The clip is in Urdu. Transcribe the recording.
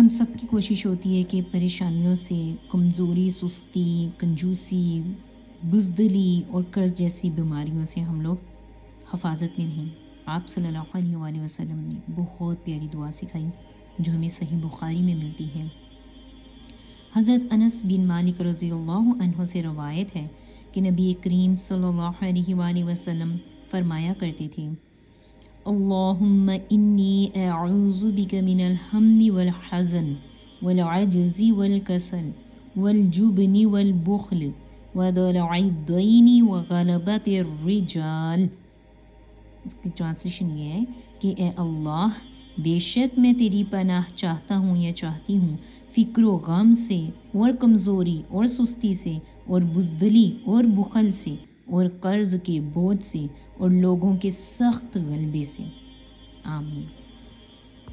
ہم سب کی کوشش ہوتی ہے کہ پریشانیوں سے، کمزوری، سستی، کنجوسی، بزدلی اور قرض جیسی بیماریوں سے ہم لوگ حفاظت میں رہیں۔ آپ صلی اللہ علیہ وآلہ وسلم نے بہت پیاری دعا سکھائی جو ہمیں صحیح بخاری میں ملتی ہے۔ حضرت انس بن مالک رضی اللہ عنہ سے روایت ہے کہ نبی کریم صلی اللہ علیہ وآلہ وسلم فرمایا کرتے تھے، اللہم انی اعوذ بک من الہم والحزن والعجز والکسل والجبن والبخل ودلع الدین وغلبۃ الرجال۔ اس کی ٹرانسلیشن یہ ہے کہ اے اللہ، بے شک میں تیری پناہ چاہتا ہوں یا چاہتی ہوں فکر و غم سے اور کمزوری اور سستی سے اور بزدلی اور بخل سے اور قرض کے بوجھ سے اور لوگوں کے سخت غلبے سے۔ آمین۔